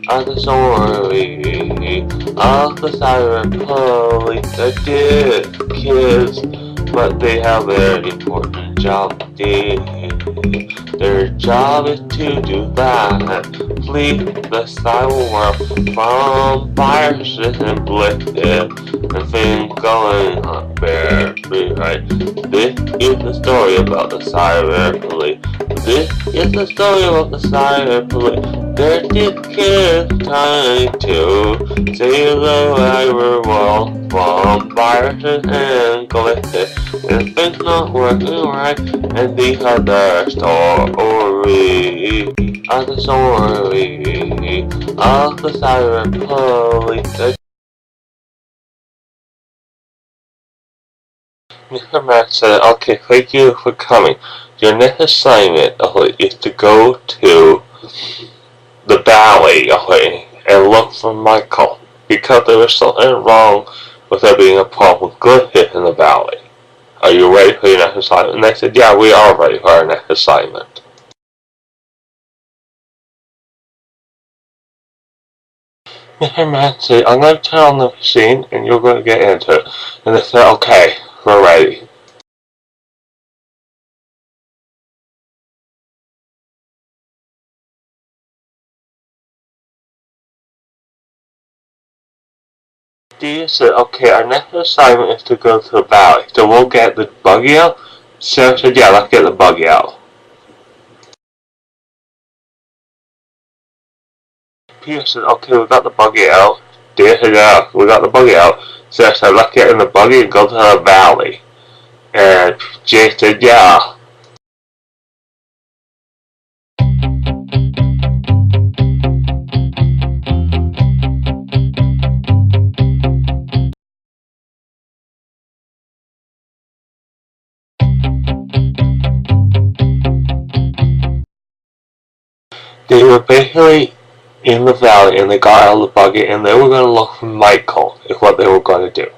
are the story of the siren police that did kids, but they have a very important job to do. Their job is to do that, flee the cyber world from viruses and blitzes and things going on very right. This is the story about the cyber police. This is the story about the cyber police. There did kids trying to save the cyber world from viruses and glitches, and things not working right. And these are the stories of the story of the cyber police. Mr. Matt said, "Okay, thank you for coming. Your next assignment is to go to the valley and look for Michael, because there was something wrong with there being a problem with glitches in the valley. Are you ready for your next assignment?" And they said, "Yeah, we are ready for our next assignment." Mr. Matt said, "I'm going to turn on the machine and you're going to get into it." And they said, "Okay, we're ready." Dee said, "Okay, our next assignment is to go to the valley. So we'll get the buggy out." Sarah said, "Yeah, let's get the buggy out." Peter said, "Okay, we got the buggy out." Dee said, "Yeah, we got the buggy out." Sarah said, "Let's get in the buggy and go to the valley." And Jay said, "Yeah." They were basically in the valley and they got out of the buggy and they were going to look for Michael, is what they were going to do.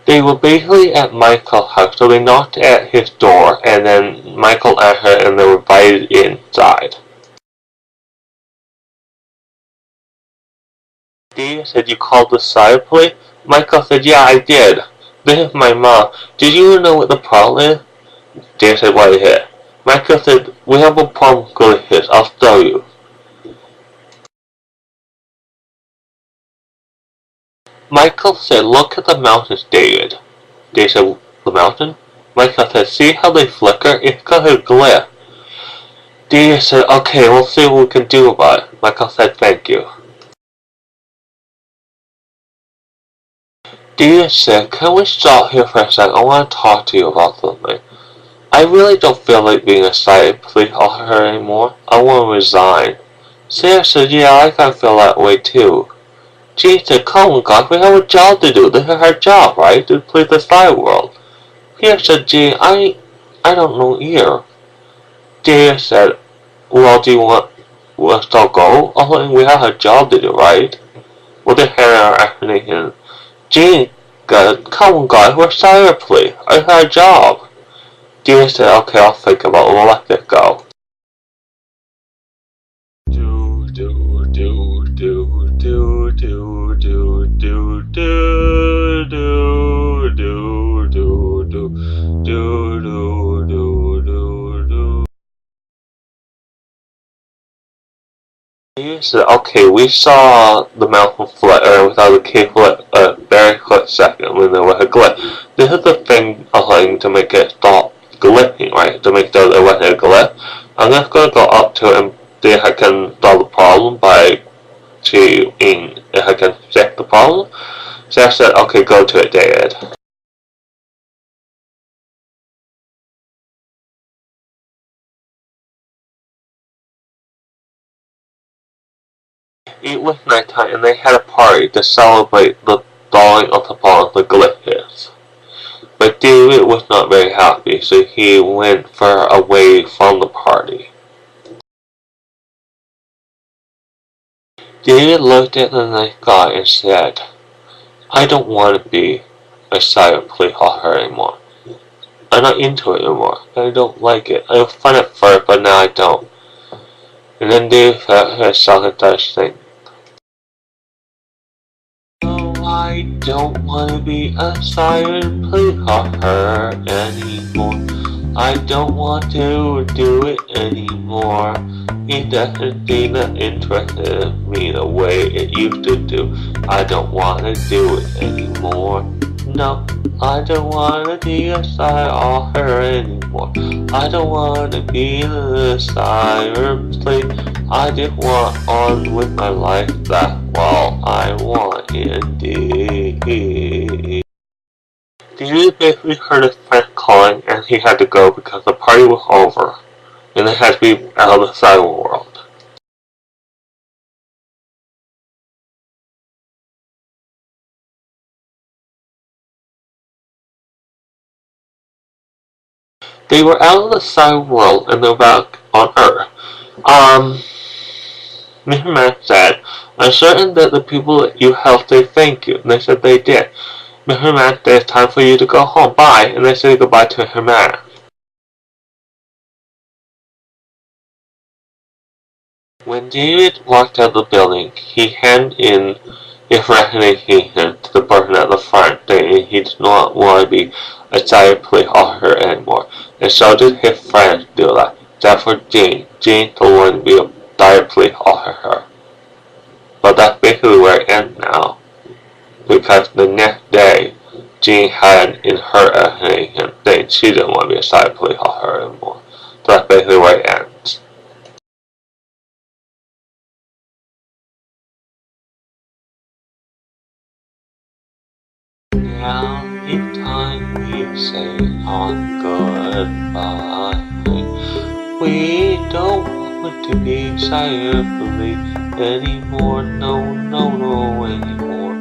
They were basically at Michael's house, so they knocked at his door and then Michael entered and they were invited inside. Dave said, "You called the cyber police?" Michael said, "Yeah, I did. This is my mom. Did you know what the problem is?" Dave said, "What is it?" Michael said, "We have a problem with glitches. I'll show you." Michael said, "Look at the mountains, David." Dave said, "The mountain?" Michael said, "See how they flicker? It's got a glitch." Dave said, "Okay, we'll see what we can do about it." Michael said, "Thank you." Dave said, "Can we stop here for a second? I want to talk to you about something. I really don't feel like being a cyber police officer anymore. I want to resign." Sarah said, "Yeah, I kind of feel that way too." She said, "Come on, guys, we have a job to do. This is our job, right? To police the cyber world." Peter said, "Gee, I don't know either." Dave said, "Well, do you want us to go? I think we have a job to do, right?" With the hand our explanation, Gene said, "Come on, guys, we're cyber police. It's our job." Dave said, "Okay, I'll think about it. We'll let it go." Do do do do do do do do do do do do do do do do. He said, "Okay, we saw the mountain flicker without the cave flip a very quick second when there was a glitch. This is the thing to make it stop glitching, right? To make sure there wasn't a glitch. I'm just gonna go up to it and see if I can solve the problem by seeing if I can fix the problem." So I said, "Okay, go to it, David." It was nighttime and they had a party to celebrate the dawning of the fall of the glitches. But David was not very happy, so he went far away from the party. David looked at the night sky and said, I don't want to be a cyber police officer anymore. I'm not into it anymore. I don't like it. I find it first, but now I don't. And then they saw the Dutch thing. No, I don't want to be a cyber police officer anymore. I don't want to do it anymore. It definitely not interested me the way it used to do. I don't want to do it anymore. No, I don't want to be a cyber officer anymore. I don't want to be the cyber police. I just want on with my life. That's all I want indeed. He basically heard his friend calling and he had to go because the party was over and they had to be out of the cyber world. They were out of the cyber world and they're back on Earth. Mr. Matt said, I'm certain that the people that you helped say thank you, and they said they did. Mr. Matt, it's time for you to go home. Bye, and they said goodbye to Mr. Matt. When David walked out of the building, he handed in his resignation to the person at the front, saying he did not want to be a cyber police officer anymore, and so did his friends do that. Except for Jane. Jane don't want to be a cyber police officer. But that's basically where it ends now, because the next day, Jane had in her resignation saying she didn't want to be a cyber police officer anymore. So that's basically where it ends. Now it's time we say our goodbye. We don't want to be cyber police anymore. No, no, no anymore.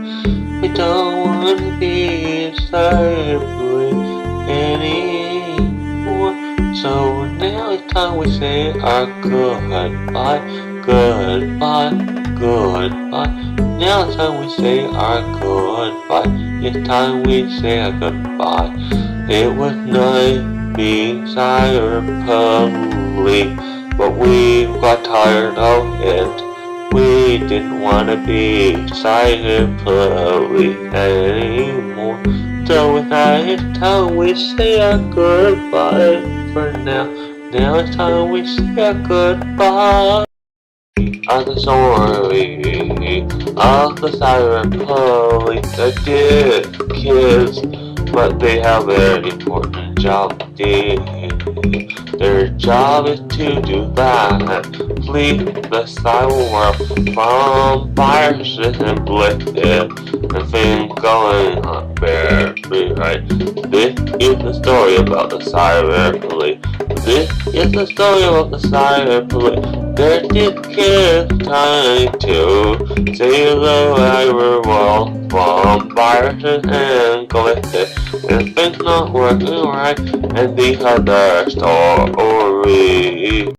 We don't want to be cyber police anymore. So now it's time we say our goodbye. Goodbye, goodbye. Now it's time we say our goodbye. It's time we say our goodbye. It was nice being cyber police, but we got tired of it. We didn't want to be cyber police anymore. So it's time we say our goodbye for now. Now it's time we say our goodbye. Are the story of the cyber police that did kids, but they have a very important job to do. Their job is to do that, flee the cyber world from viruses and blitzes and things going on very right. This is the story about the cyber police. This is the story about the cyber police. There did kids trying to save the cyber world from viruses and glitches, and things not working right, and the other story.